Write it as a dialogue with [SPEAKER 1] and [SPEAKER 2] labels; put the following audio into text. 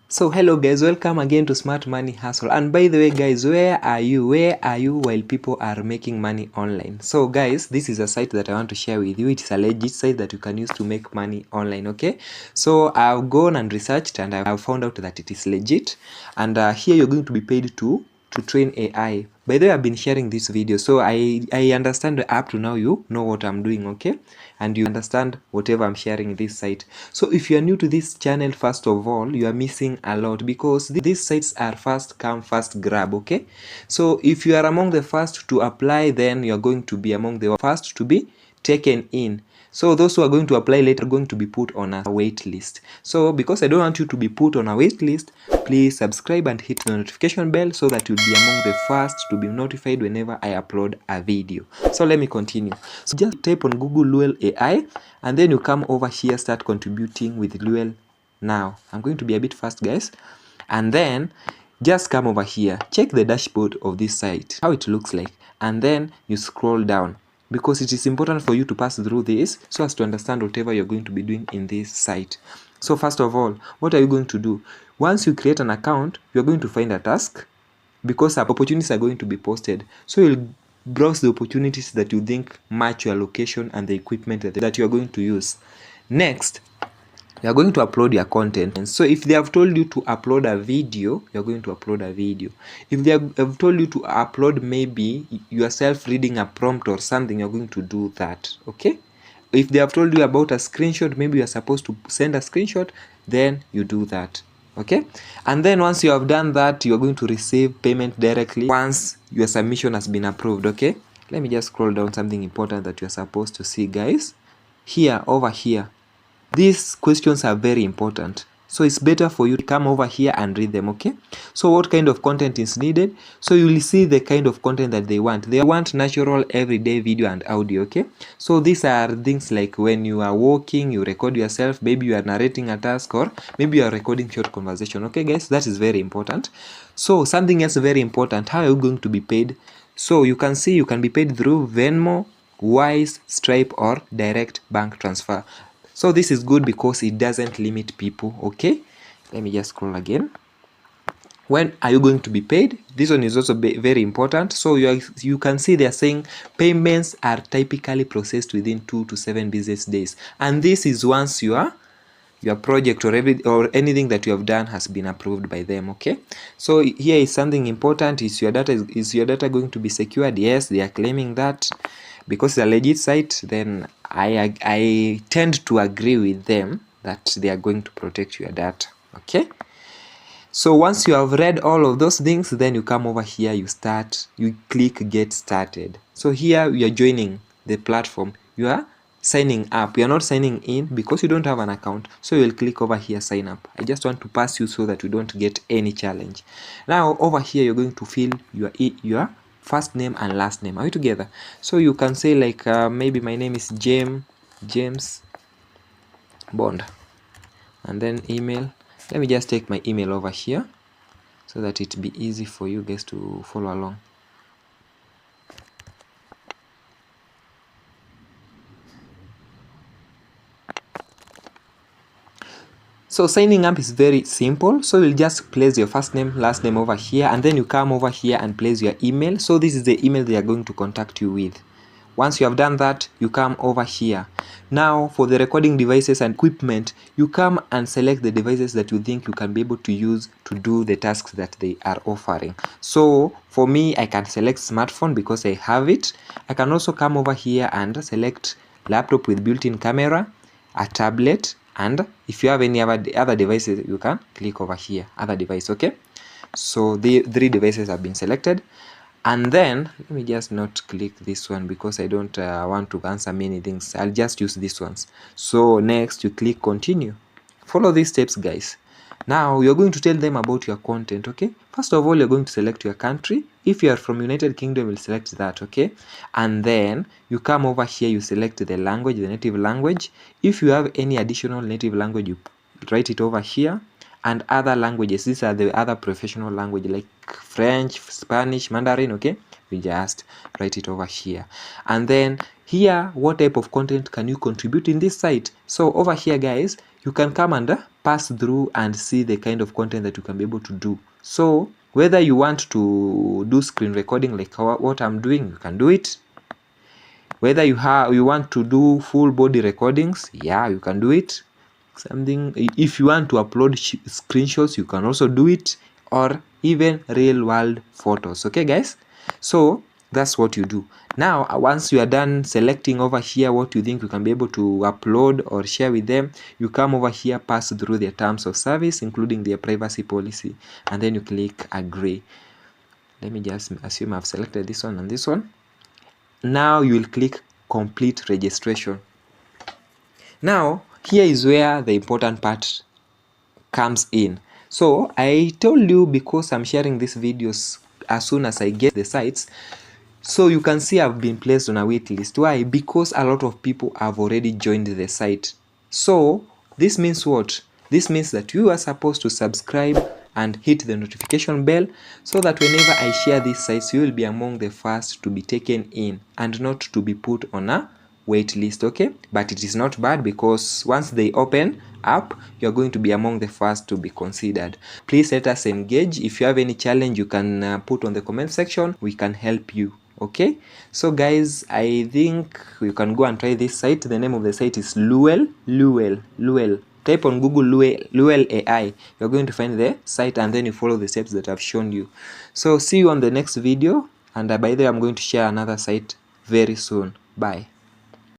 [SPEAKER 1] So hello guys, welcome again to Smart Money Hustle. And by the way guys, where are you while people are making money online? So guys, this is a site that I want to share with you. It's a legit site that you can use to make money online, okay? So I've gone and researched and I've found out that it is legit. And here you're going to be paid to train AI. By the way, I've been sharing this video, so I understand up to now you know what I'm doing, okay? And you understand whatever I'm sharing in this site. So if you are new to this channel, first of all, you are missing a lot because these sites are first come first grab, okay? So if you are among the first to apply, then you are going to be among the first to be taken in. So those who are going to apply later are going to be put on a wait list. So because I don't want you to be put on a wait list, please subscribe and hit the notification bell so that you'll be among the first to be notified whenever I upload a video. So let me continue. So just type on Google Luel AI and then you come over here, start contributing with Luel now. I'm going to be a bit fast guys. And then just come over here, check the dashboard of this site, how it looks like, and then you scroll down because it is important for you to pass through this so as to understand whatever you're going to be doing in this site. So first of all, what are you going to do? Once you create an account, you're going to find a task because opportunities are going to be posted. So you'll browse the opportunities that you think match your location and the equipment that you're going to use. Next, you are going to upload your content. And so if they have told you to upload a video, you're going to upload a video. If they have told you to upload maybe yourself reading a prompt or something, you're going to do that, okay? If they have told you about a screenshot, maybe you're supposed to send a screenshot, then you do that, okay? And then once you have done that, you're going to receive payment directly once your submission has been approved, okay? Let me just scroll down. Something important that you're supposed to see guys, here, over here, these questions are very important, so it's better for you to come over here and read them, okay? So what kind of content is needed? So you will see the kind of content that they want. They want natural everyday video and audio, okay? So these are things like when you are walking, you record yourself, maybe you are narrating a task, or maybe you are recording short conversation, okay guys? That is very important. So something else very important, how are you going to be paid? So you can see you can be paid through Venmo, Wise, Stripe, or direct bank transfer. So this is good because it doesn't limit people, okay? Let me just scroll again. When are you going to be paid? This one is also very important. So you can see they're saying payments are typically processed within 2 to 7 business days. And this is once your project or anything that you have done has been approved by them, okay? So here is something important. Is your data going to be secured? Yes, they are claiming that. Because it's a legit site, then I tend to agree with them that they are going to protect your data, okay? So once you have read all of those things, then you come over here, you click get started. So here you are joining the platform, you are signing up. You are not signing in because you don't have an account, so you'll click over here, sign up. I just want to pass you so that you don't get any challenge. Now over here you're going to fill your first name and last name. Are we together? So you can say like maybe my name is James Bond, and then email. Let me just take my email over here so that it be easy for you guys to follow along. So signing up is very simple. So you'll just place your first name, last name over here, and then you come over here and place your email. So this is the email they are going to contact you with. Once you have done that, you come over here. Now for the recording devices and equipment, you come and select the devices that you think you can be able to use to do the tasks that they are offering. So for me, I can select smartphone because I have it. I can also come over here and select laptop with built-in camera, a tablet, and if you have any other devices, you can click over here, other device, okay? So the 3 devices have been selected. And then let me just not click this one because I don't want to answer many things. I'll just use these ones. So next you click continue. Follow these steps guys. Now you're going to tell them about your content, okay? First of all, you're going to select your country. If you are from United Kingdom, you'll select that, okay? And then you come over here, you select the language, the native language. If you have any additional native language, you write it over here. And other languages, these are the other professional language like French, Spanish, Mandarin, okay? We just write it over here. And then here, what type of content can you contribute in this site? So over here guys, you can come and pass through and see the kind of content that you can be able to do. So whether you want to do screen recording like what I'm doing, you can do it. Whether you want to do full body recordings, yeah, you can do it. Something, if you want to upload screenshots, you can also do it, or even real world photos. Okay guys, so that's what you do. Now once you are done selecting over here what you think you can be able to upload or share with them, you come over here, pass through their terms of service, including their privacy policy, and then you click agree. Let me just assume I've selected this one and this one. Now you will click complete registration. Now here is where the important part comes in. So I told you, because I'm sharing these videos as soon as I get the sites, so you can see I've been placed on a wait list. Why? Because a lot of people have already joined the site. So this means what? This means that you are supposed to subscribe and hit the notification bell, so that whenever I share these sites, you will be among the first to be taken in and not to be put on a wait list. Okay, but it is not bad, because once they open up, you're going to be among the first to be considered. Please let us engage. If you have any challenge, you can put on the comment section. We can help you. Okay, so guys, I think you can go and try this site. The name of the site is Luel. Type on Google Luel AI. You're going to find the site, and then you follow the steps that I've shown you. So see you on the next video, and by the way, I'm going to share another site very soon. Bye.